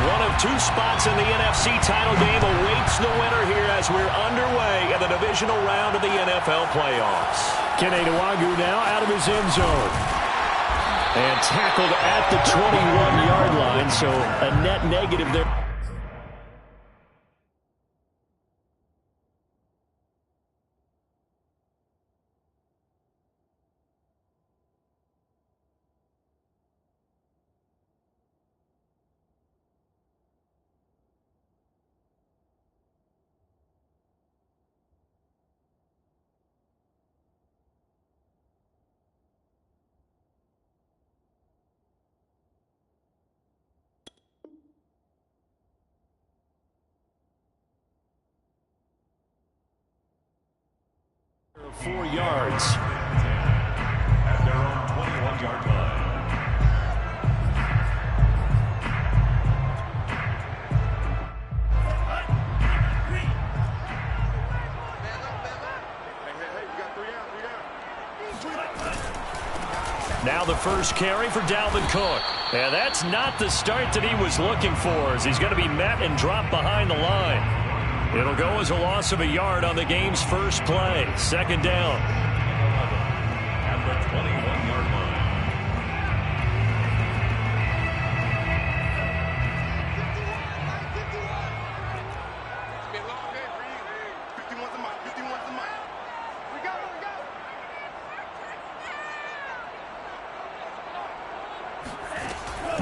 One of two spots in the NFC title game awaits the winner here as we're underway in the divisional round of the NFL playoffs. Kene Nwangwu now out of his end zone. And tackled at the 21-yard line, so a net negative there. of 4 yards. At their own 21-yard line. Now the first carry for Dalvin Cook. And that's not the start that he was looking for, as he's going to be met and dropped behind the line. It'll go as a loss of a yard on the game's first play. Second down. At the 21-yard line.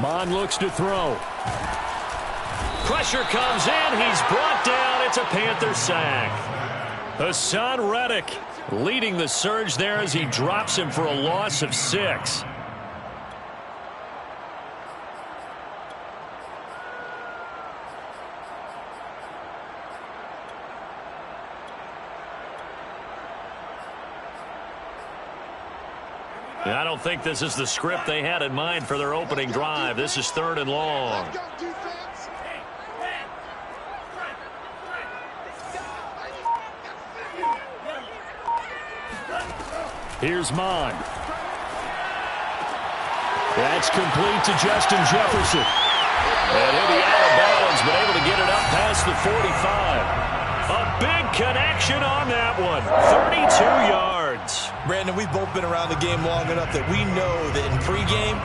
Mond looks to throw. Pressure comes in. He's brought down. It's a Panther sack. Hassan Reddick leading the surge there as he drops him for a loss of 6. I don't think this is the script they had in mind for their opening drive. This is 3rd and long. Here's Mond. That's complete to Justin Jefferson. And he'll be out of bounds, but able to get it up past the 45. A big connection on that one. 32 yards. Brandon, we've both been around the game long enough that we know that in pregame,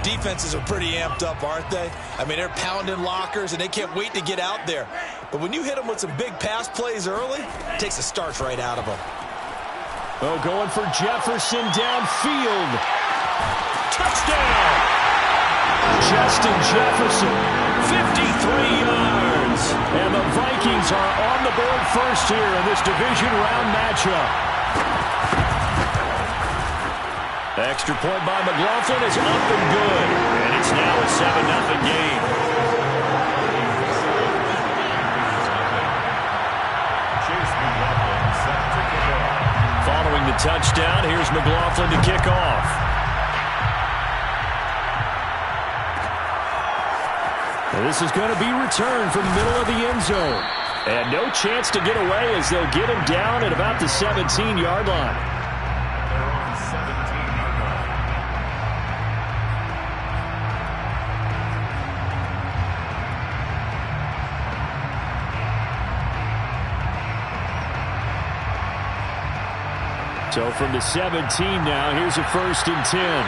defenses are pretty amped up, aren't they? I mean, they're pounding lockers, and they can't wait to get out there. But when you hit them with some big pass plays early, it takes the starch right out of them. Oh, going for Jefferson downfield. Touchdown! Justin Jefferson. 53 yards. And the Vikings are on the board first here in this division round matchup. Extra point by McLaughlin is up and good. And it's now a 7-0 game. Following the touchdown, here's McLaughlin to kick off. And this is going to be returned from the middle of the end zone. And no chance to get away as they'll get him down at about the 17-yard line. They're on 17-yard line. So from the 17 now, here's a 1st and 10.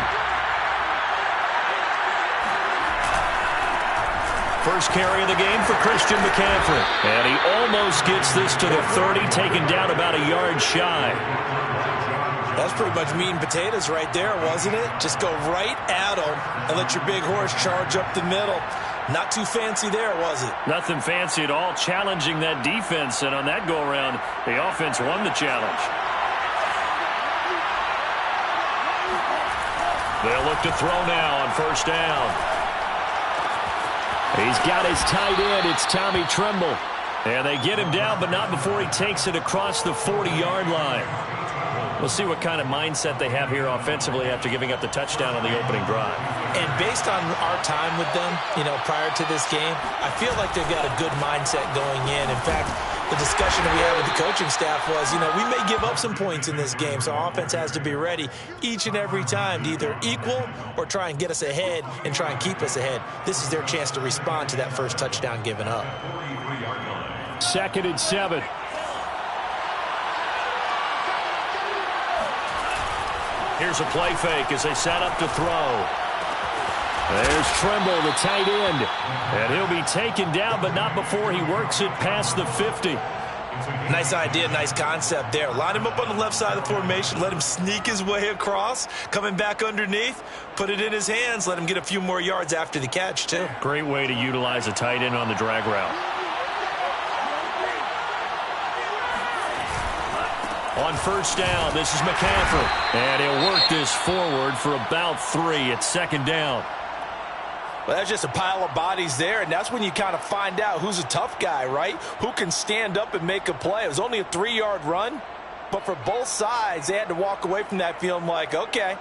First carry of the game for Christian McCaffrey. And he almost gets this to the 30, taken down about a yard shy. That's pretty much meat and potatoes right there, wasn't it? Just go right at them and let your big horse charge up the middle. Not too fancy there, was it? Nothing fancy at all, challenging that defense. And on that go-around, the offense won the challenge. They'll look to throw now on 1st down. He's got his tight end. It's Tommy Tremble. And they get him down, but not before he takes it across the 40-yard line. We'll see what kind of mindset they have here offensively after giving up the touchdown on the opening drive. And based on our time with them, prior to this game, I feel like they've got a good mindset going in. In fact, the discussion that we had with the coaching staff was, we may give up some points in this game, so our offense has to be ready each and every time to either equal or try and get us ahead and try and keep us ahead. This is their chance to respond to that first touchdown given up. 2nd and 7. Here's a play fake as they set up to throw. There's Trimble, the tight end. And he'll be taken down, but not before he works it past the 50. Nice idea, nice concept there. Line him up on the left side of the formation, let him sneak his way across, coming back underneath, put it in his hands, let him get a few more yards after the catch, too. Great way to utilize a tight end on the drag route. On first down, this is McCaffrey. And he'll work this forward for about 3. It's 2nd down. Well, that's just a pile of bodies there, and that's when you kind of find out who's a tough guy, right? Who can stand up and make a play. It was only a 3-yard run, but for both sides, they had to walk away from that feeling like, okay,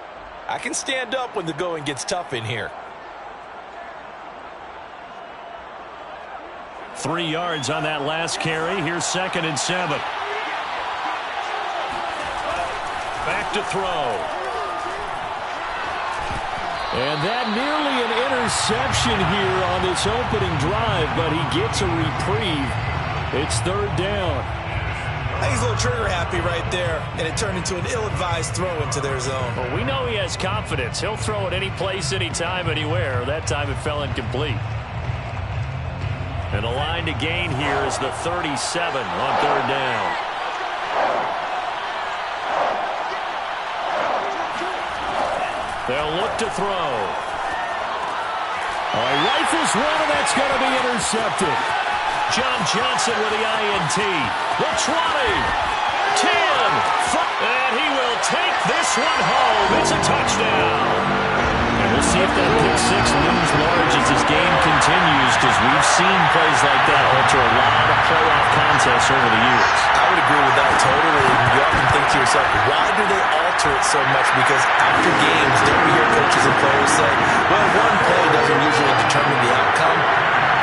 I can stand up when the going gets tough in here. 3 yards on that last carry. Here's 2nd and 7. Back to throw. And that nearly an interception here on this opening drive, but he gets a reprieve. It's 3rd down. I think he's a little trigger happy right there, and it turned into an ill-advised throw into their zone. Well, we know he has confidence. He'll throw it any place, anytime, anywhere. That time it fell incomplete. And the line to gain here is the 37 on 3rd down. They'll look to throw. He rifles one, and that's going to be intercepted. John Johnson with the INT. The 20, 10, 5, and he will take this one home. It's a touchdown. And we'll see if that pick 6 looms large as this game continues, because we've seen plays like that alter a lot of playoff contests over the years. I would agree with that totally. You often think to yourself, why do they alter it so much? Because after games, don't we hear coaches and players say, well, one play doesn't usually determine the outcome.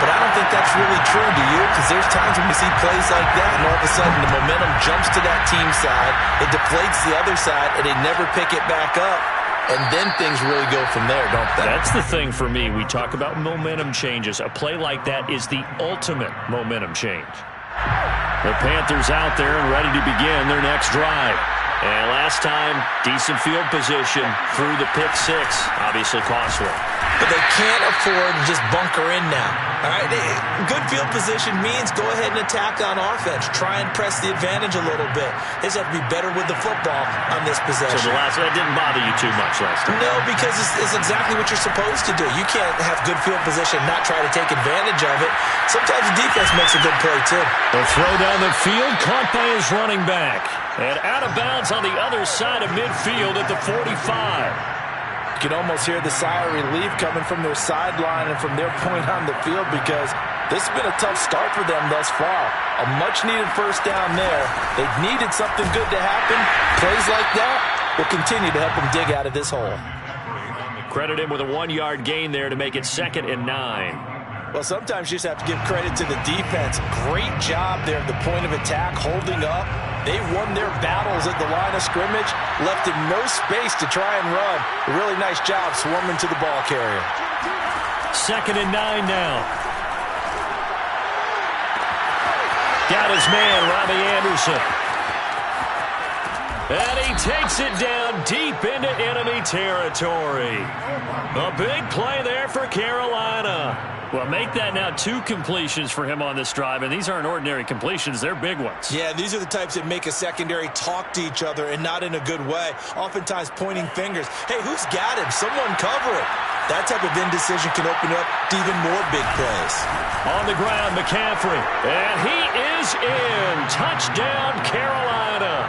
But I don't think that's really true, do you? Because there's times when we see plays like that, and all of a sudden the momentum jumps to that team side, it deflates the other side, and they never pick it back up. And then things really go from there, don't they? That's the thing for me. We talk about momentum changes. A play like that is the ultimate momentum change. The Panthers out there and ready to begin their next drive. And last time, decent field position through the pick 6. Obviously costly. But they can't afford to just bunker in now. All right, good field position means go ahead and attack on offense. Try and press the advantage a little bit. They just have to be better with the football on this possession. So that didn't bother you too much last time? No, because it's exactly what you're supposed to do. You can't have good field position and not try to take advantage of it. Sometimes the defense makes a good play, too. The throw down the field, caught by his running back. And out of bounds on the other side of midfield at the 45. You can almost hear the sigh of relief coming from their sideline and from their point on the field, because this has been a tough start for them thus far. A much-needed first down there. They've needed something good to happen. Plays like that will continue to help them dig out of this hole. Credit him with a 1-yard gain there to make it 2nd and 9. Well, sometimes you just have to give credit to the defense. Great job there at the point of attack, holding up. They won their battles at the line of scrimmage, left him no space to try and run. A really nice job swarming to the ball carrier. 2nd and 9 now. Got his man, Robbie Anderson. And he takes it down deep into enemy territory. A big play there for Carolina. Well, make that now 2 completions for him on this drive, and these aren't ordinary completions. They're big ones. Yeah, these are the types that make a secondary talk to each other, and not in a good way. Oftentimes pointing fingers. Hey, who's got him? Someone cover it. That type of indecision can open up to even more big plays. On the ground, McCaffrey. And he is in. Touchdown, Carolina.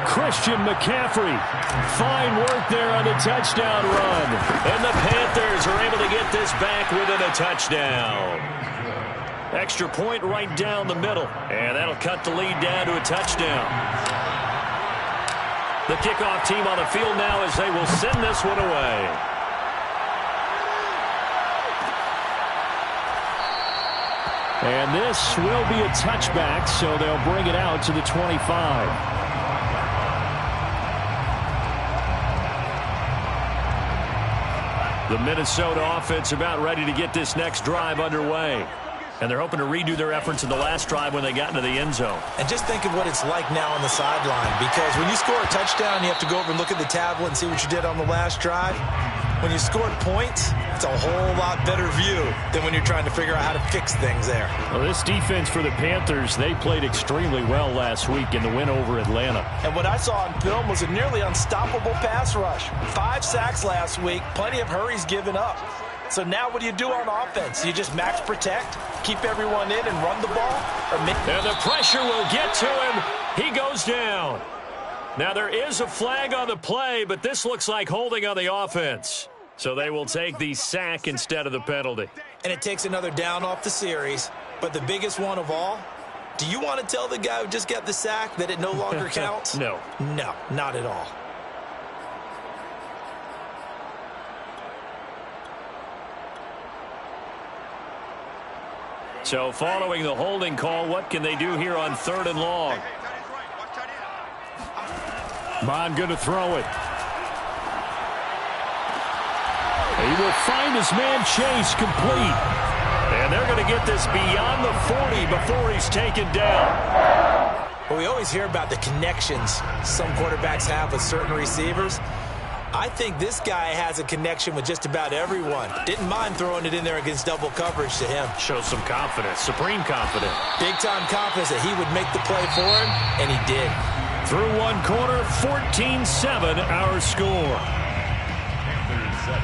Christian McCaffrey. Fine work there on the touchdown run. And the Panthers are able to get this back within a touchdown. Extra point right down the middle. And that'll cut the lead down to a touchdown. The kickoff team on the field now as they will send this one away. And this will be a touchback, so they'll bring it out to the 25. The Minnesota offense about ready to get this next drive underway. And they're hoping to redo their efforts in the last drive when they got into the end zone. And just think of what it's like now on the sideline, because when you score a touchdown, you have to go over and look at the tablet and see what you did on the last drive. When you scored points, it's a whole lot better view than when you're trying to figure out how to fix things there. Well, this defense for the Panthers, they played extremely well last week in the win over Atlanta. And what I saw on film was a nearly unstoppable pass rush. 5 sacks last week, plenty of hurries given up. So now what do you do on offense? You just max protect, keep everyone in, and run the ball? And the pressure will get to him. He goes down. Now there is a flag on the play, but this looks like holding on the offense. So they will take the sack instead of the penalty. And it takes another down off the series. But the biggest one of all, do you want to tell the guy who just got the sack that it no longer counts? No. No, not at all. So following the holding call, what can they do here on 3rd and long? Mond going to throw it. He will find his man Chase complete. And they're going to get this beyond the 40 before he's taken down. Well, we always hear about the connections some quarterbacks have with certain receivers. I think this guy has a connection with just about everyone. Didn't mind throwing it in there against double coverage to him. Shows some confidence, supreme confidence. Big-time confidence that he would make the play for him, and he did. Through one quarter, 14-7 our score. Panthers 7.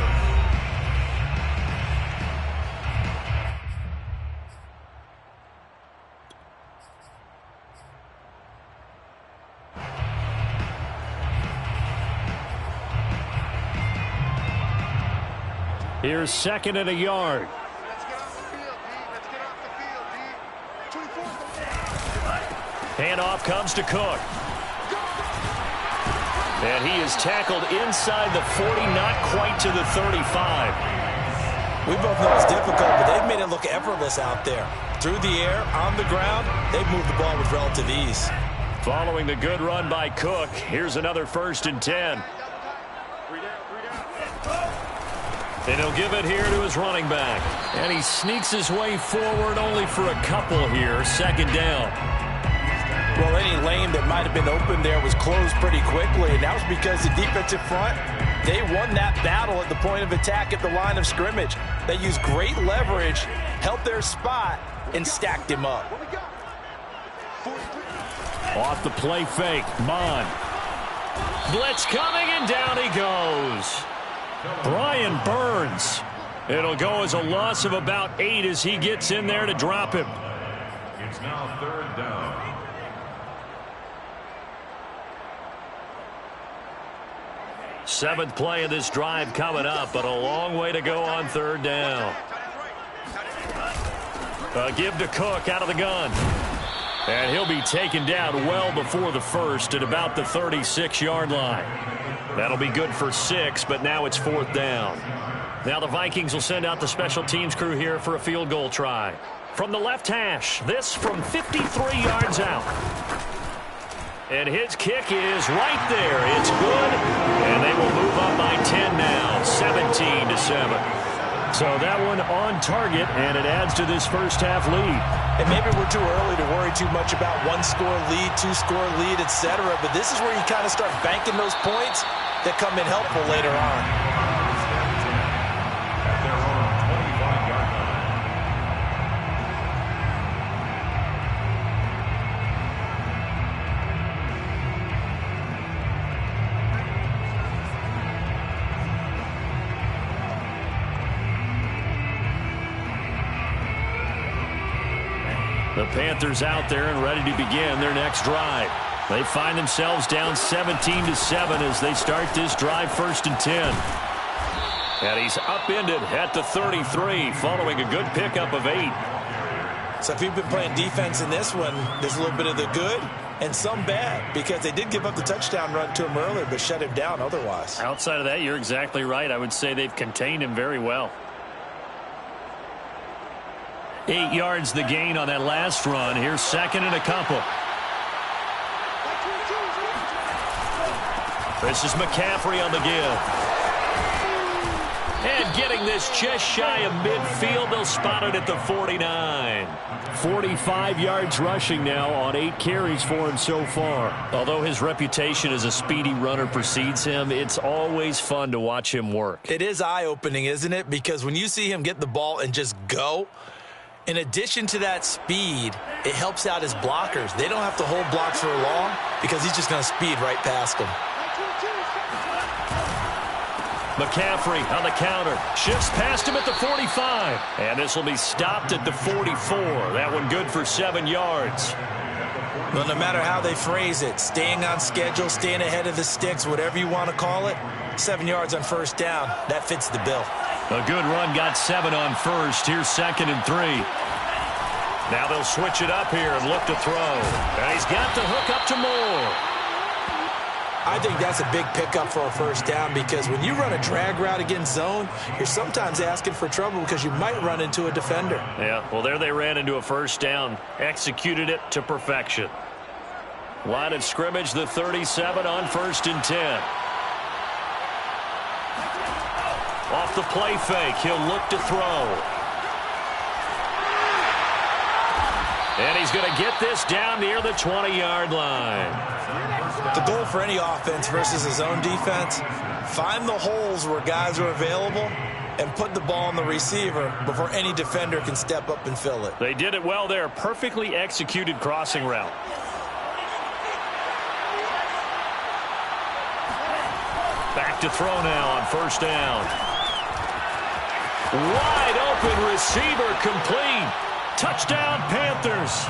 Here's 2nd and a yard. Handoff comes to Cook. And he is tackled inside the 40, not quite to the 35. We both know it's difficult, but they've made it look effortless out there. Through the air, on the ground, they've moved the ball with relative ease. Following the good run by Cook, here's another 1st and 10. And he'll give it here to his running back. And he sneaks his way forward only for a couple here. 2nd down. Well, any lane that might have been open there was closed pretty quickly, and that was because the defensive front, they won that battle at the point of attack at the line of scrimmage. They used great leverage, held their spot, and stacked him up. Off the play fake, Mond. Blitz coming, and down he goes. Brian Burns. It'll go as a loss of about 8 as he gets in there to drop him. It's now 3rd down. Seventh play of this drive coming up, but a long way to go on 3rd down. A give to Cook out of the gun. And he'll be taken down well before the 1st at about the 36-yard line. That'll be good for 6, but now it's 4th down. Now the Vikings will send out the special teams crew here for a field goal try. From the left hash, this from 53 yards out. And his kick is right there. It's good, and they will move up by 10 now, 17-7. So that one on target, and it adds to this first half lead. And maybe we're too early to worry too much about 1-score lead, 2-score lead, etc. But this is where you kind of start banking those points that come in helpful later on. At their own 25-yard line. The Panthers out there and ready to begin their next drive. They find themselves down 17-7 as they start this drive 1st and 10. And he's upended at the 33 following a good pickup of 8. So if you've been playing defense in this one, there's a little bit of the good and some bad, because they did give up the touchdown run to him earlier but shut him down otherwise. Outside of that, you're exactly right. I would say they've contained him very well. 8 yards the gain on that last run. Here's second and a couple. This is McCaffrey on the give. And getting this just shy of midfield, they'll spot it at the 49. 45 yards rushing now on 8 carries for him so far. Although his reputation as a speedy runner precedes him, it's always fun to watch him work. It is eye-opening, isn't it? Because when you see him get the ball and just go, in addition to that speed, it helps out his blockers. They don't have to hold blocks for long because he's just going to speed right past them. McCaffrey on the counter. Shifts past him at the 45. And this will be stopped at the 44. That one good for 7 yards. Well, no matter how they phrase it, staying on schedule, staying ahead of the sticks, whatever you want to call it, 7 yards on first down, that fits the bill. A good run got 7 on first. Here's second and 3. Now they'll switch it up here and look to throw. And he's got the hook up to Moore. I think that's a big pickup for a first down because when you run a drag route against zone, you're sometimes asking for trouble because you might run into a defender. Yeah, well, there they ran into a first down. Executed it to perfection. Line of scrimmage, the 37 on first and 10. Off the play fake, he'll look to throw. And he's going to get this down near the 20-yard line. The goal for any offense versus a zone defense, find the holes where guys are available and put the ball on the receiver before any defender can step up and fill it. They did it well there. Perfectly executed crossing route. Back to throw now on first down. Wide open receiver complete. Touchdown Panthers.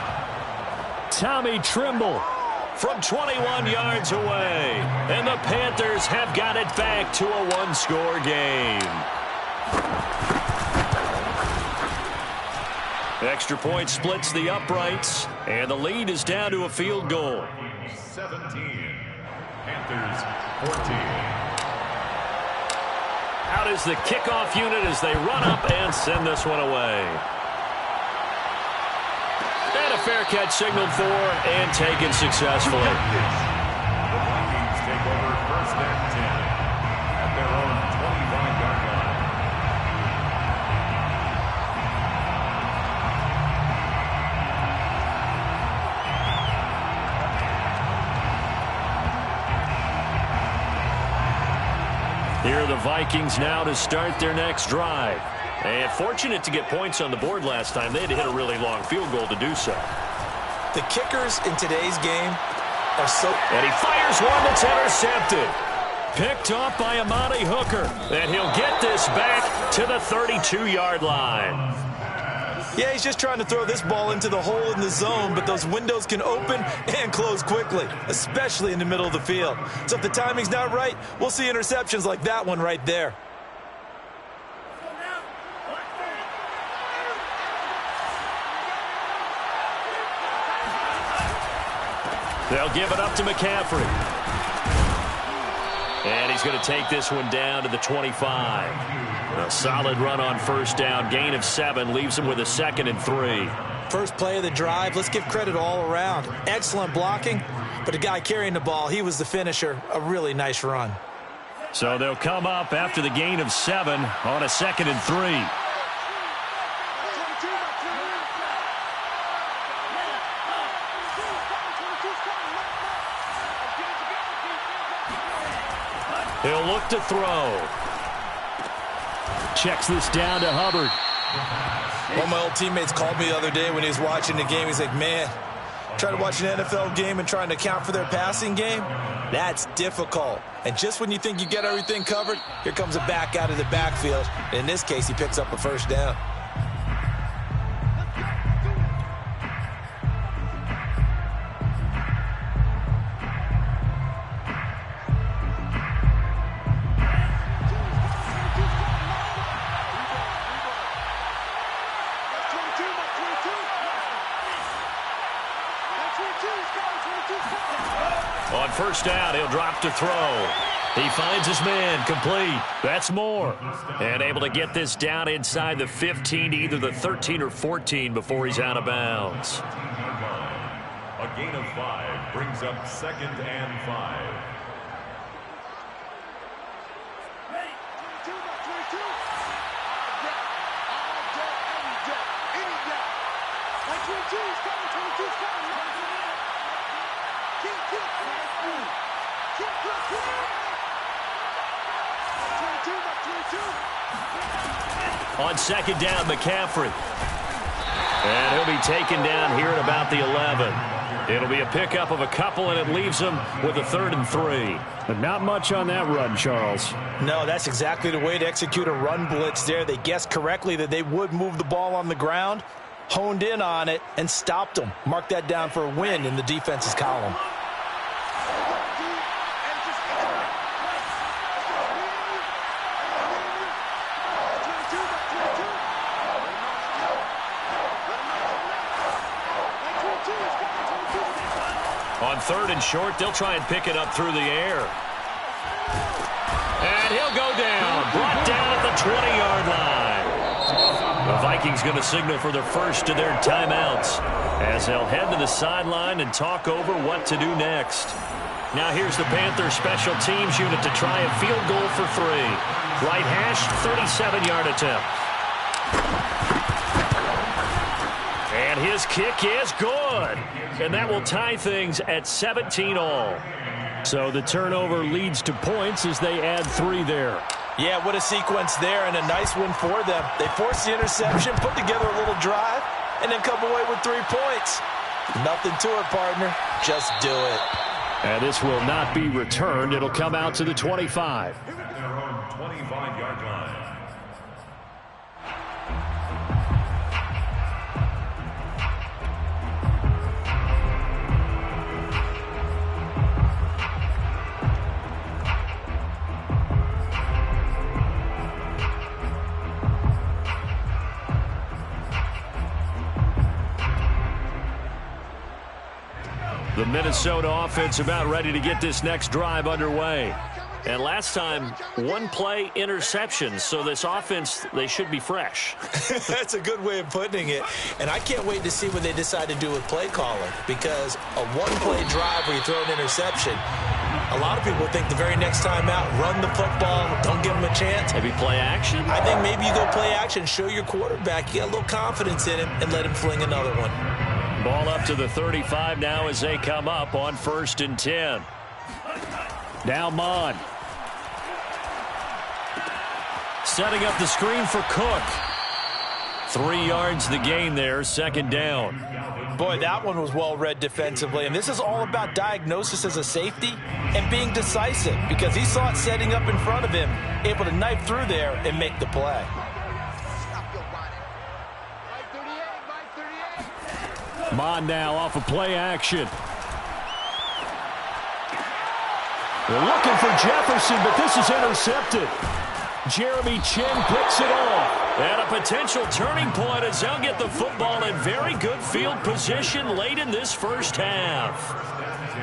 Tommy Tremble from 21 yards away. And the Panthers have got it back to a one-score game. Extra point splits the uprights, and the lead is down to a field goal. 17. Panthers 14. Out is the kickoff unit as they run up and send this one away. And a fair catch signaled for and taken successfully. The Vikings take over first and 10 at their own 25-yard line. Here are the Vikings now to start their next drive. And fortunate to get points on the board last time. They had to hit a really long field goal to do so. The kickers in today's game are so... And he fires one that's intercepted. Picked off by Amani Hooker. And he'll get this back to the 32-yard line. Yeah, he's just trying to throw this ball into the hole in the zone, but those windows can open and close quickly, especially in the middle of the field. So if the timing's not right, we'll see interceptions like that one right there. They'll give it up to McCaffrey. And he's going to take this one down to the 25. A solid run on first down. Gain of 7 leaves him with a 2nd and 3. First play of the drive. Let's give credit all around. Excellent blocking, but the guy carrying the ball, he was the finisher. A really nice run. So they'll come up after the gain of 7 on a 2nd and 3. He'll look to throw. Checks this down to Hubbard. One of my old teammates called me the other day when he was watching the game. He's like, man, trying to watch an NFL game and trying to account for their passing game, that's difficult. And just when you think you get everything covered, here comes a back out of the backfield. And in this case, he picks up a first down. On first down, he'll drop to throw. He finds his man, complete. That's more. And able to get this down inside the 15 to either the 13 or 14 before he's out of bounds. A gain of 5 brings up 2nd and 5. On 2nd down, McCaffrey. And he'll be taken down here at about the 11. It'll be a pickup of a couple, and it leaves him with a 3rd and 3. But not much on that run, Charles. No, that's exactly the way to execute a run blitz there. They guessed correctly that they would move the ball on the ground, honed in on it, and stopped them. Mark that down for a win in the defense's column. On 3rd and short, they'll try and pick it up through the air. And he'll go down. Brought down at the 20-yard line. The Vikings going to signal for the first of their timeouts as they'll head to the sideline and talk over what to do next. Now here's the Panthers special teams unit to try a field goal for 3. Right hash, 37-yard attempt. And his kick is good. And that will tie things at 17 all. So the turnover leads to points as they add 3 there. Yeah, what a sequence there, and a nice win for them. They forced the interception, put together a little drive, and then come away with 3 points. Nothing to it, partner. Just do it. And this will not be returned. It'll come out to the 25. Their own 25-yard line. The Minnesota offense about ready to get this next drive underway. And last time, 1 play interception. So this offense, they should be fresh. That's a good way of putting it. And I can't wait to see what they decide to do with play calling. Because a 1-play drive where you throw an interception, a lot of people think the very next time out, run the football, don't give them a chance. Maybe play action? I think maybe you go play action, show your quarterback, you got a little confidence in him, and let him fling another one. Ball up to the 35 now as they come up on 1st and 10. Now Mon. Setting up the screen for Cook. 3 yards the gain there, 2nd down. Boy, that one was well read defensively. And this is all about diagnosis as a safety and being decisive because he saw it setting up in front of him, able to knife through there and make the play. Mon now off of play action. They're looking for Jefferson, but this is intercepted. Jeremy Chinn picks it off. And a potential turning point as they'll get the football in very good field position late in this first half.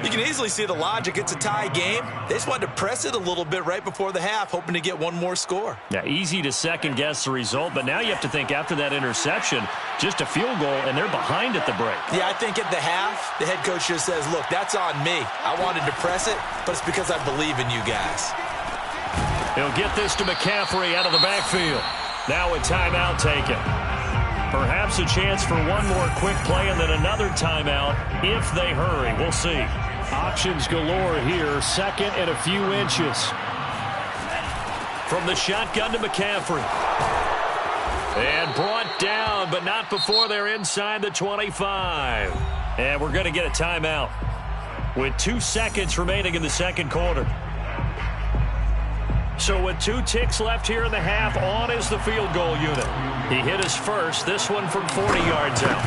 You can easily see the logic. It's a tie game. They just wanted to press it a little bit right before the half, hoping to get one more score. Yeah, easy to second-guess the result, but now you have to think after that interception, just a field goal, and they're behind at the break. Yeah, I think at the half, the head coach just says, look, that's on me. I wanted to press it, but it's because I believe in you guys. He'll get this to McCaffrey out of the backfield. Now a timeout taken. Perhaps a chance for one more quick play and then another timeout if they hurry. We'll see. Options galore here. 2nd and a few inches. From the shotgun to McCaffrey. And brought down, but not before they're inside the 25. And we're going to get a timeout with 2 seconds remaining in the 2nd quarter. So with 2 ticks left here in the half, on is the field goal unit. He hit his first, this one from 40 yards out.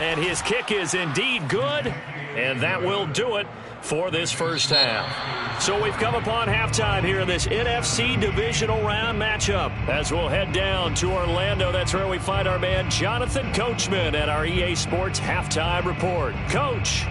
And his kick is indeed good, and that will do it for this first half. So we've come upon halftime here in this NFC divisional round matchup. As we'll head down to Orlando, that's where we find our man Jonathan Coachman at our EA Sports Halftime Report. Coach.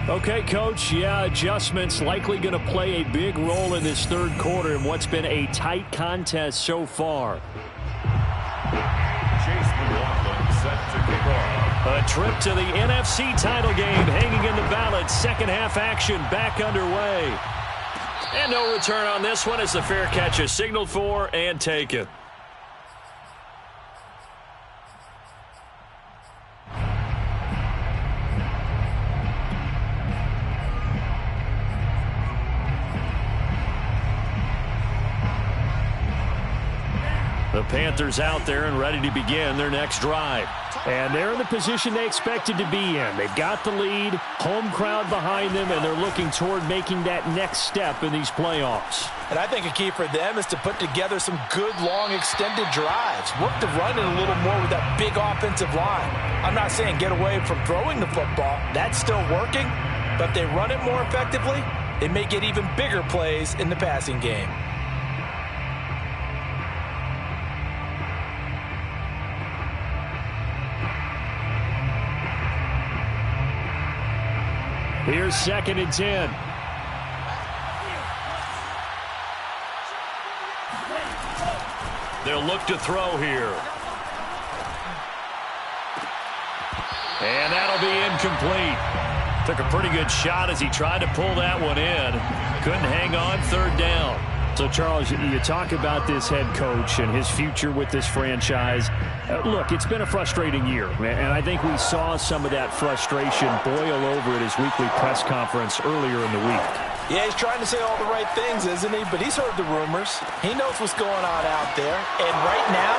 Okay, Coach, yeah, adjustments likely going to play a big role in this third quarter in what's been a tight contest so far. Chase McLaughlin set to kick off. A trip to the NFC title game hanging in the balance. Second half action back underway. And no return on this one as the fair catch is signaled for and taken. The Panthers out there and ready to begin their next drive. And they're in the position they expected to be in. They've got the lead, home crowd behind them, and they're looking toward making that next step in these playoffs. And I think a key for them is to put together some good, long, extended drives. Work the run in a little more with that big offensive line. I'm not saying get away from throwing the football. That's still working. But if they run it more effectively, they may get even bigger plays in the passing game. Here's 2nd and 10. They'll look to throw here. And that'll be incomplete. Took a pretty good shot as he tried to pull that one in. Couldn't hang on, 3rd down. So, Charles, you talk about this head coach and his future with this franchise. Look, it's been a frustrating year, and I think we saw some of that frustration boil over at his weekly press conference earlier in the week. Yeah, he's trying to say all the right things, isn't he? But he's heard the rumors. He knows what's going on out there. And right now,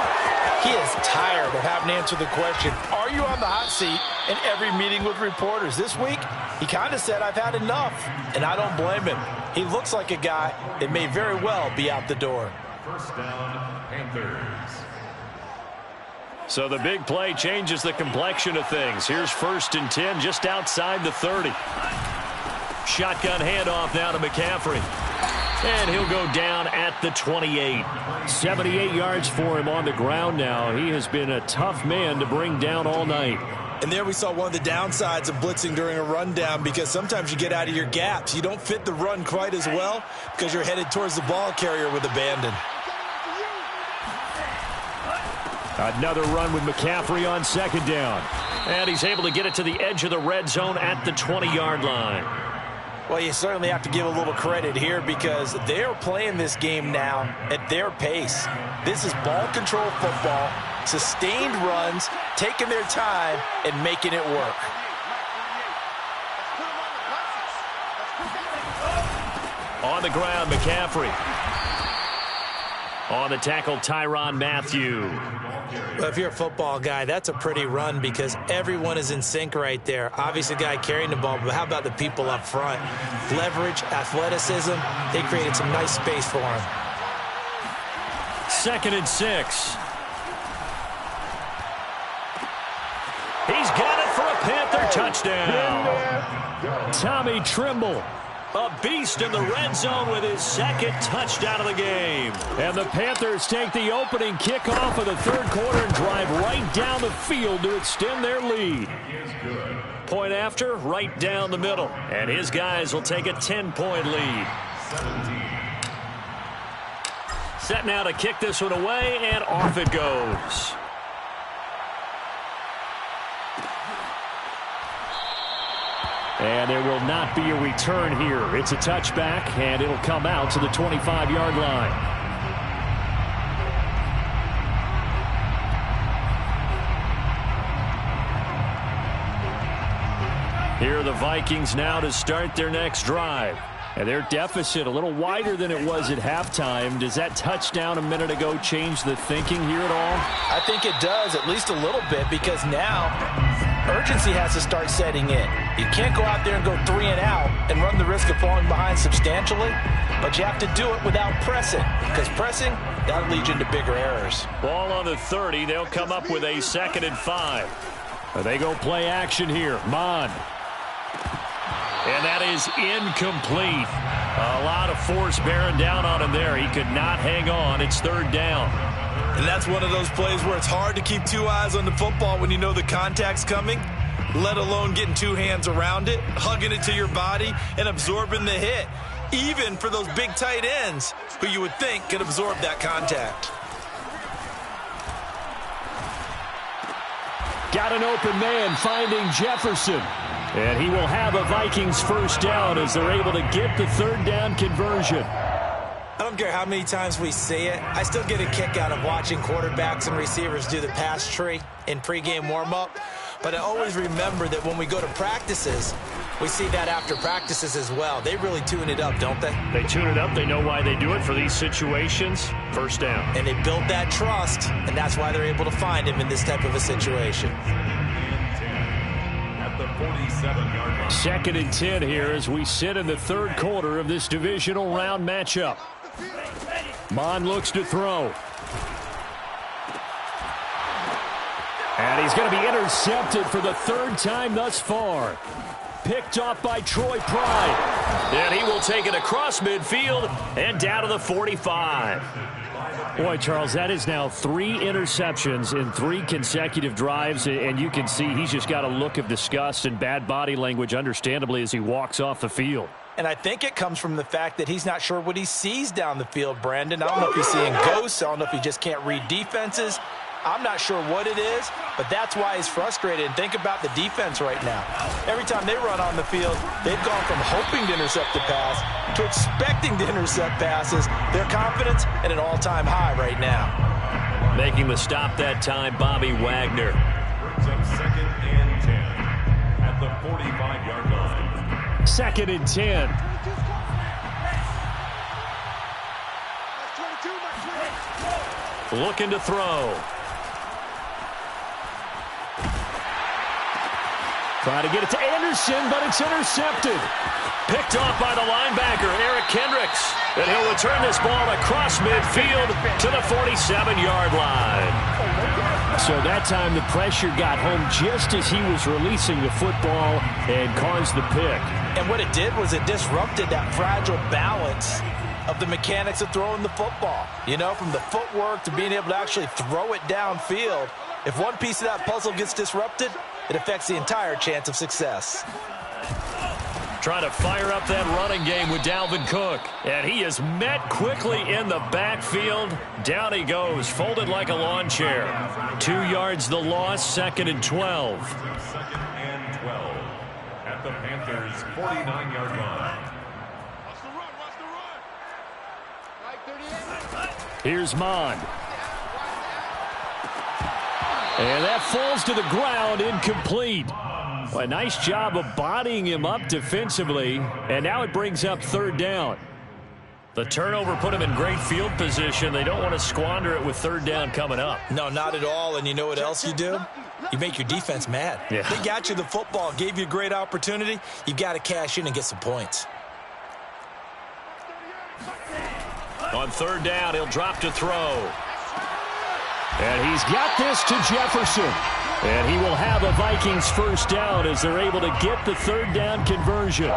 he is tired of having to answer the question, are you on the hot seat in every meeting with reporters? This week, he kind of said, I've had enough. And I don't blame him. He looks like a guy that may very well be out the door. First down, Panthers. So the big play changes the complexion of things. Here's 1st and 10 just outside the 30. Shotgun handoff now to McCaffrey. And he'll go down at the 28. 78 yards for him on the ground now. He has been a tough man to bring down all night. And there we saw one of the downsides of blitzing during a rundown, because sometimes you get out of your gaps. You don't fit the run quite as well because you're headed towards the ball carrier with abandon. Another run with McCaffrey on 2nd down. And he's able to get it to the edge of the red zone at the 20-yard line. Well, you certainly have to give a little credit here because they're playing this game now at their pace. This is ball control football, sustained runs, taking their time and making it work. On the ground, McCaffrey. On the tackle, Tyrann Mathieu. Well, if you're a football guy, that's a pretty run because everyone is in sync right there. Obviously, the guy carrying the ball, but how about the people up front? Leverage, athleticism, they created some nice space for him. 2nd and 6. He's got it for a Panther touchdown. Tommy Tremble. A beast in the red zone with his 2nd touchdown of the game. And the Panthers take the opening kickoff of the 3rd quarter and drive right down the field to extend their lead. Point after, right down the middle. And his guys will take a 10-point lead. Set now to kick this one away, and off it goes. And there will not be a return here. It's a touchback, and it'll come out to the 25-yard line. Here are the Vikings now to start their next drive. And their deficit a little wider than it was at halftime. Does that touchdown a minute ago change the thinking here at all? I think it does, at least a little bit, because now urgency has to start setting in. You can't go out there and go 3 and out and run the risk of falling behind substantially, but you have to do it without pressing, because pressing, that'll lead you into bigger errors. Ball on the 30. They'll come up with a 2nd and 5. They go play action here. Mond. And that is incomplete. A lot of force bearing down on him there. He could not hang on. It's 3rd down. And that's one of those plays where it's hard to keep 2 eyes on the football when you know the contact's coming. let alone getting two hands around it, hugging it to your body, and absorbing the hit, even for those big tight ends who you would think could absorb that contact. Got an open man finding Jefferson. And he will have a Vikings first down as they're able to get the third down conversion. I don't care how many times we see it. I still get a kick out of watching quarterbacks and receivers do the pass tree in pregame warm-up. But I always remember that when we go to practices, we see that after practices as well. They really tune it up, don't they? They tune it up. They know why they do it for these situations. First down. And they build that trust, and that's why they're able to find him in this type of a situation. At the 47-yard line. 2nd and 10 here as we sit in the third quarter of this divisional round matchup. Mond looks to throw. And he's going to be intercepted for the third time thus far. Picked off by Troy Pride. And he will take it across midfield and down to the 45. Boy, Charles, that is now 3 interceptions in 3 consecutive drives, and you can see he's just got a look of disgust and bad body language, understandably, as he walks off the field. And I think it comes from the fact that he's not sure what he sees down the field, Brandon. I don't know if he's seeing ghosts. I don't know if he just can't read defenses. I'm not sure what it is, but that's why he's frustrated. And think about the defense right now. Every time they run on the field, they've gone from hoping to intercept the pass to expecting to intercept passes. Their confidence at an all-time high right now. Making the stop that time, Bobby Wagner. Brings up 2nd and 10 at the 45-yard line. 2nd and 10. Looking to throw. Trying to get it to Anderson, but it's intercepted. Picked off by the linebacker, Eric Kendricks. And he'll return this ball across midfield to the 47-yard line. So that time the pressure got home just as he was releasing the football and caused the pick. And what it did was it disrupted that fragile balance of the mechanics of throwing the football. You know, from the footwork to being able to actually throw it downfield. If one piece of that puzzle gets disrupted, it affects the entire chance of success. Trying to fire up that running game with Dalvin Cook. And he is met quickly in the backfield. Down he goes, folded like a lawn chair. 2 yards the loss, 2nd and 12. 2nd and 12 at the Panthers' 49-yard line. Here's Mond. And that falls to the ground, incomplete. Well, a nice job of bodying him up defensively, and now it brings up 3rd down. The turnover put him in great field position. They don't want to squander it with 3rd down coming up. No, not at all. And you know what else you do? You make your defense mad. Yeah. They got you the football, gave you a great opportunity. You've got to cash in and get some points. On 3rd down, he'll drop to throw. And he's got this to Jefferson. And he will have a Vikings first down as they're able to get the 3rd down conversion.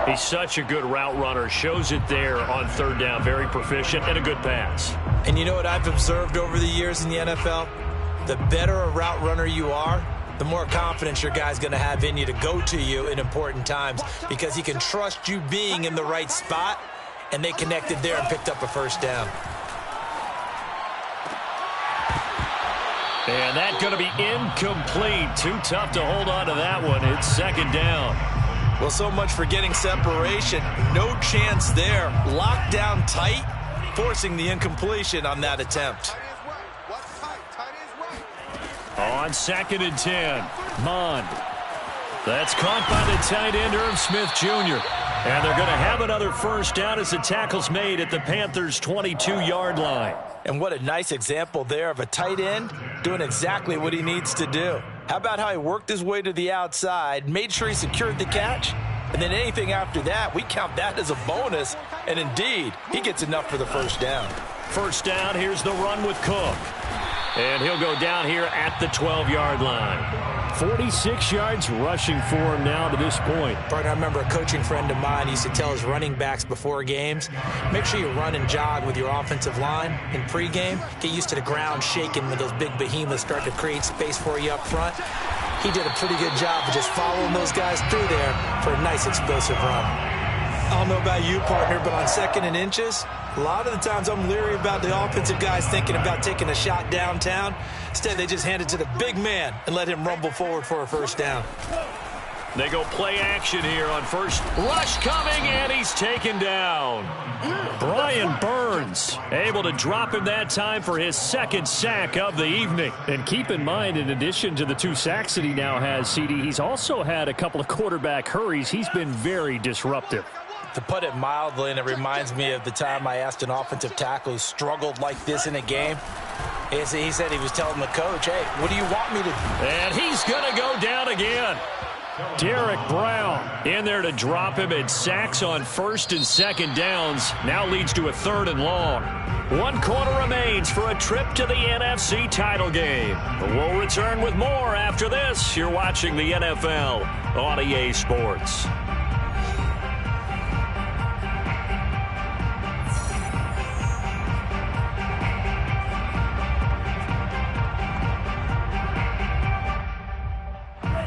He's such a good route runner. Shows it there on 3rd down. Very proficient and a good pass. And you know what I've observed over the years in the NFL? The better a route runner you are, the more confidence your guy's going to have in you to go to you in important times because he can trust you being in the right spot, and they connected there and picked up a first down. And that's going to be incomplete. Too tough to hold on to that one. It's 2nd down. Well, so much for getting separation. No chance there. Locked down tight, forcing the incompletion on that attempt. On 2nd and 10, Mond. That's caught by the tight end, Irv Smith Jr. And they're going to have another first down as the tackle's made at the Panthers' 22-yard line. And what a nice example there of a tight end doing exactly what he needs to do. How about how he worked his way to the outside, made sure he secured the catch, and then anything after that, we count that as a bonus. And indeed, he gets enough for the first down. First down, here's the run with Cook. And he'll go down here at the 12-yard line. 46 yards rushing for him now to this point. Partner, I remember a coaching friend of mine used to tell his running backs before games, make sure you run and jog with your offensive line in pregame. Get used to the ground shaking when those big behemoths start to create space for you up front. He did a pretty good job of just following those guys through there for a nice explosive run. I don't know about you, partner, but on 2nd and inches, a lot of the times I'm leery about the offensive guys thinking about taking a shot downtown. Instead, they just hand it to the big man and let him rumble forward for a first down. They go play action here on first. Rush coming, and he's taken down. Brian Burns able to drop him that time for his 2nd sack of the evening. And keep in mind, in addition to the 2 sacks that he now has, CD, he's also had a couple of quarterback hurries. He's been very disruptive. To put it mildly, and it reminds me of the time I asked an offensive tackle who struggled like this in a game. He said he was telling the coach, hey, what do you want me to do? And he's going to go down again. Derek Brown in there to drop him, and sacks on 1st and 2nd downs. Now leads to a 3rd and long. 1 quarter remains for a trip to the NFC title game. We'll return with more after this. You're watching the NFL on EA Sports.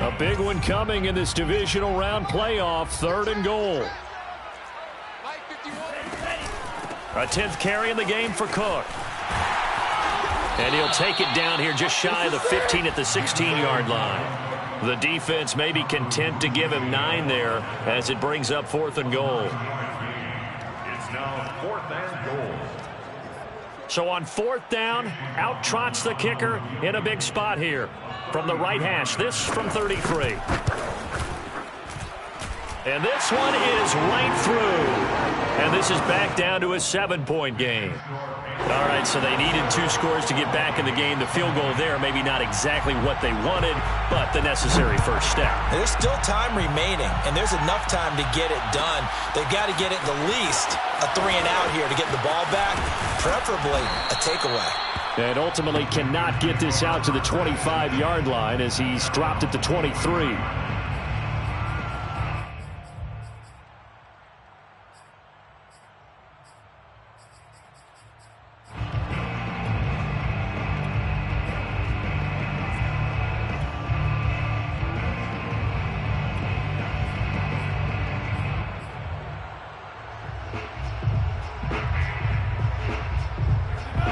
A big one coming in this divisional round playoff, 3rd and goal. A 10th carry in the game for Cook. And he'll take it down here just shy of the 15 at the 16-yard line. The defense may be content to give him 9 there as it brings up 4th and goal. It's now 4th and goal. So on 4th down, out trots the kicker in a big spot here. From the right hash, this from 33. And this one is right through. And this is back down to a 7-point game. All right, so they needed 2 scores to get back in the game. The field goal there, maybe not exactly what they wanted, but the necessary first step. There's still time remaining, and there's enough time to get it done. They've got to get it the least a 3 and out here to get the ball back, preferably a takeaway. And ultimately cannot get this out to the 25-yard line as he's dropped at the 23.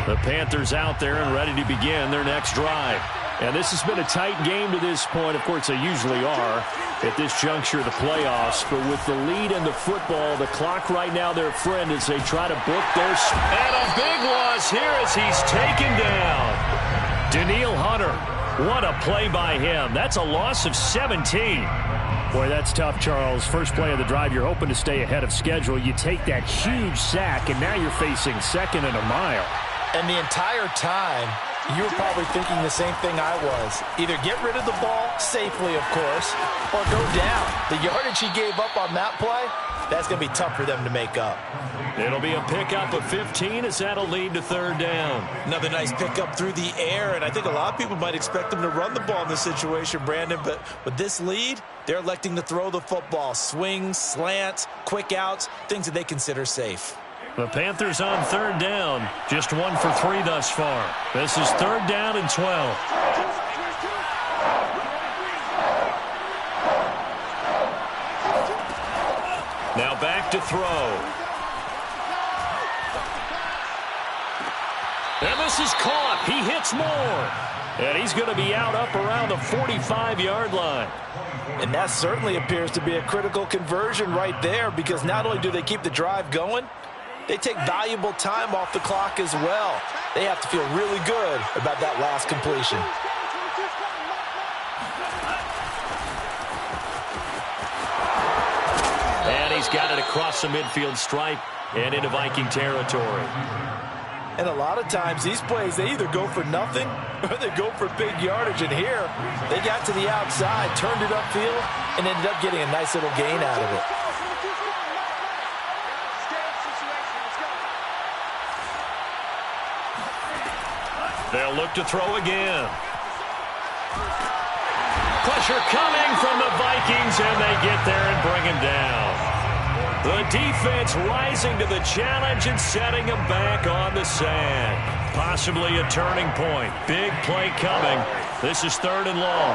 The Panthers out there and ready to begin their next drive. And this has been a tight game to this point. Of course, they usually are at this juncture of the playoffs. But with the lead in the football, the clock right now their friend as they try to book their... And a big loss here as he's taken down. Danielle Hunter, what a play by him. That's a loss of 17. Boy, that's tough, Charles. First play of the drive, you're hoping to stay ahead of schedule. You take that huge sack, and now you're facing 2nd and a mile. And the entire time, you were probably thinking the same thing I was. Either get rid of the ball, safely of course, or go down. The yardage he gave up on that play, that's going to be tough for them to make up. It'll be a pickup of 15 as that'll lead to 3rd down. Another nice pickup through the air, and I think a lot of people might expect them to run the ball in this situation, Brandon, but with this lead, they're electing to throw the football. Swings, slants, quick outs, things that they consider safe. The Panthers on 3rd down. Just 1 for 3 thus far. This is 3rd down and 12. Now back to throw. And this is caught. He hits more. And he's going to be out up around the 45-yard line. And that certainly appears to be a critical conversion right there, because not only do they keep the drive going, they take valuable time off the clock as well. They have to feel really good about that last completion. And he's got it across the midfield stripe and into Viking territory. And a lot of times these plays, they either go for nothing or they go for big yardage. And here, they got to the outside, turned it upfield, and ended up getting a nice little gain out of it. They'll look to throw again. Pressure coming from the Vikings, and they get there and bring him down. The defense rising to the challenge and setting him back on the sand. Possibly a turning point. Big play coming. This is 3rd and long.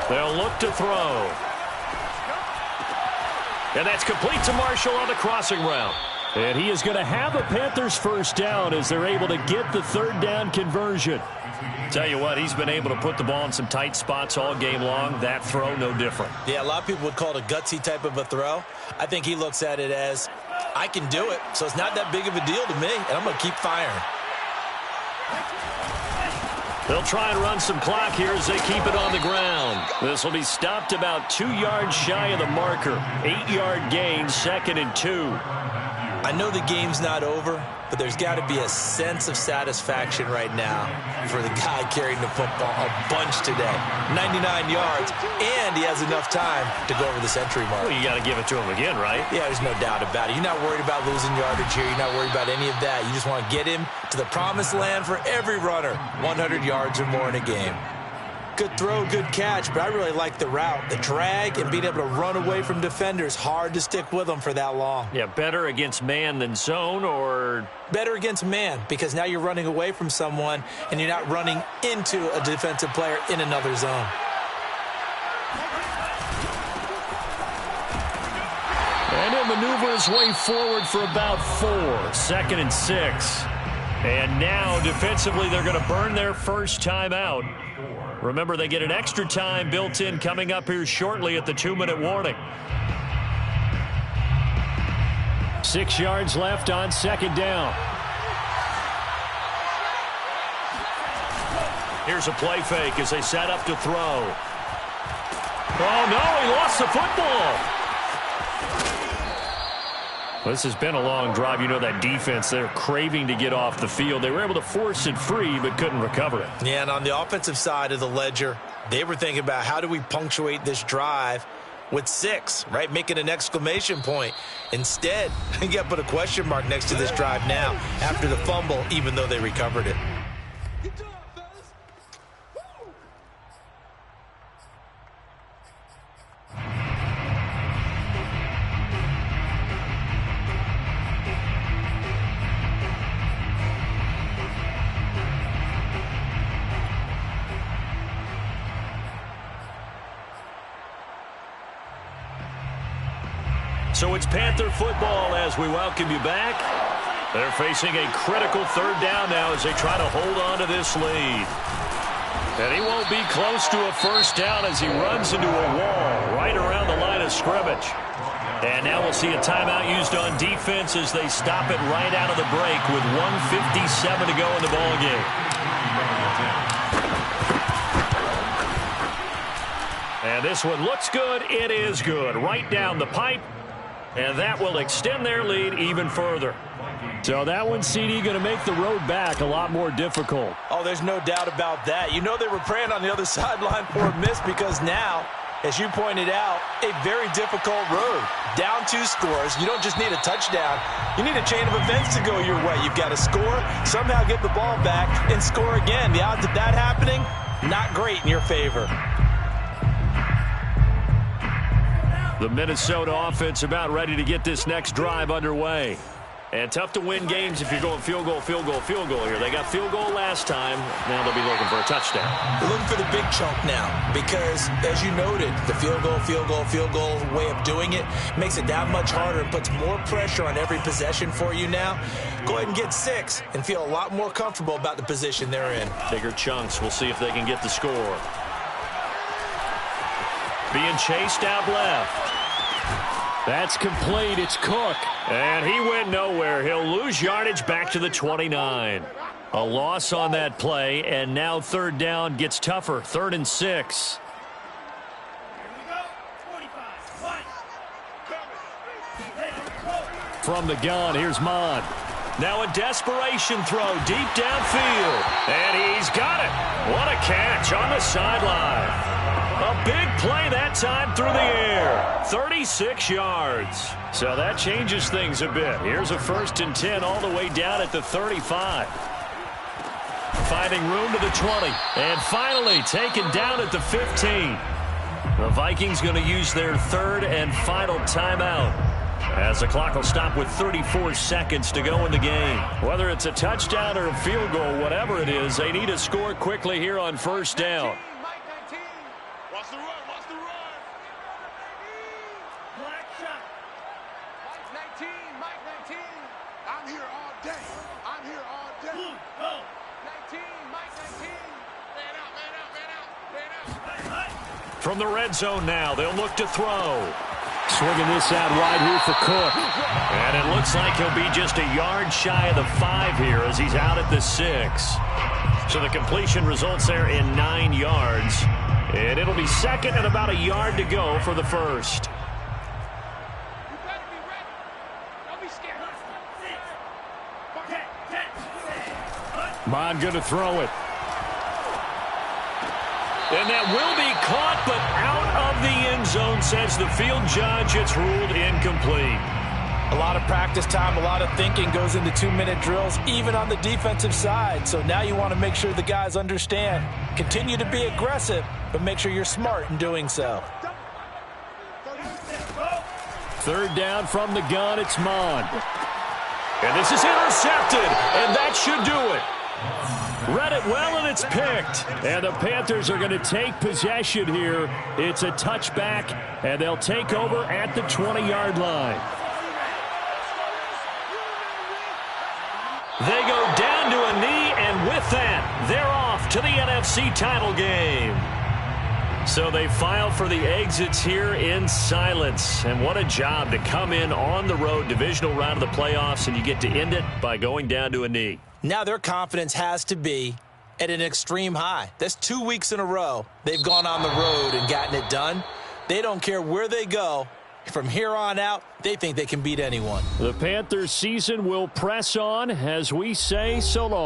They'll look to throw. And that's complete to Marshall on the crossing route. And he is going to have a Panthers first down as they're able to get the third down conversion. Tell you what, he's been able to put the ball in some tight spots all game long. That throw, no different. Yeah, a lot of people would call it a gutsy type of a throw. I think he looks at it as, I can do it, so it's not that big of a deal to me, and I'm going to keep firing. They'll try and run some clock here as they keep it on the ground. This will be stopped about 2 yards shy of the marker. 8-yard gain, 2nd and 2. I know the game's not over, but there's got to be a sense of satisfaction right now for the guy carrying the football a bunch today. 99 yards, and he has enough time to go over the century mark. Well, you got to give it to him again, right? Yeah, there's no doubt about it. You're not worried about losing yardage here. You're not worried about any of that. You just want to get him to the promised land for every runner. 100 yards or more in a game. Good throw, good catch, but I really like the route. The drag and being able to run away from defenders. Hard to stick with them for that long. Yeah, better against man than zone, or? Better against man, because now you're running away from someone and you're not running into a defensive player in another zone. And he'll maneuver his way forward for about 4. 2nd and 6. And now, defensively, they're going to burn their first time out. Remember, they get an extra time built in coming up here shortly at the 2-minute warning. 6 yards left on 2nd down. Here's a play fake as they set up to throw. Oh, no, he lost the football. This has been a long drive. You know that defense, they're craving to get off the field. They were able to force it free but couldn't recover it. Yeah, and on the offensive side of the ledger, they were thinking about how do we punctuate this drive with 6, right? Making an exclamation point. Instead, you got to put a question mark next to this drive now after the fumble, even though they recovered it. So it's Panther football as we welcome you back. They're facing a critical third down now as they try to hold on to this lead. And he won't be close to a first down as he runs into a wall right around the line of scrimmage. And now we'll see a timeout used on defense as they stop it right out of the break with 1:57 to go in the ballgame. And this one looks good. It is good. Right down the pipe. And that will extend their lead even further. So that one, CD, going to make the road back a lot more difficult. Oh, there's no doubt about that. You know they were praying on the other sideline for a miss because now, as you pointed out, a very difficult road. Down 2 scores. You don't just need a touchdown. You need a chain of events to go your way. You've got to score, somehow get the ball back, and score again. The odds of that happening, not great in your favor. The Minnesota offense about ready to get this next drive underway. And tough to win games if you're going field goal, field goal, field goal here. They got field goal last time. Now they'll be looking for a touchdown. They're looking for the big chunk now because, as you noted, the field goal way of doing it makes it that much harder and puts more pressure on every possession for you now. Go ahead and get 6 and feel a lot more comfortable about the position they're in. Bigger chunks. We'll see if they can get the score. Being chased out left. That's complete. It's Cook. And he went nowhere. He'll lose yardage back to the 29. A loss on that play, and now third down gets tougher. 3rd and 6. From the gun, here's Mond. Now a desperation throw deep downfield. And he's got it. What a catch on the sideline. A big play that time through the air. 36 yards. So that changes things a bit. Here's a 1st and 10 all the way down at the 35. Finding room to the 20. And finally taken down at the 15. The Vikings going to use their 3rd and final timeout, as the clock will stop with 34 seconds to go in the game. Whether it's a touchdown or a field goal, whatever it is, they need to score quickly here on 1st down. Watch the run. Mike 19. I'm here all day. I'm here all day. 19, Mike 19. Man out. From the red zone now, they'll look to throw. Swinging this out wide here for Cook. And it looks like he'll be just a yard shy of the 5 here as he's out at the 6. So the completion results there in 9 yards. And it'll be second and about a yard to go for the first. You better be ready. Don't be scared. Mond going to throw it. And that will be caught, but out of the end zone, says the field judge. It's ruled incomplete. A lot of practice time, a lot of thinking goes into 2-minute drills, even on the defensive side. So now you want to make sure the guys understand. Continue to be aggressive, but make sure you're smart in doing so. Third down from the gun, it's Mond. And this is intercepted, and that should do it. Read it well, and it's picked. And the Panthers are going to take possession here. It's a touchback, and they'll take over at the 20-yard line. They go down to a knee, and with that, they're off to the NFC title game. So they file for the exits here in silence. And what a job to come in on the road, divisional round of the playoffs, and you get to end it by going down to a knee. Now their confidence has to be at an extreme high. That's 2 weeks in a row they've gone on the road and gotten it done. They don't care where they go. From here on out, they think they can beat anyone. The Panthers season will press on as we say so long.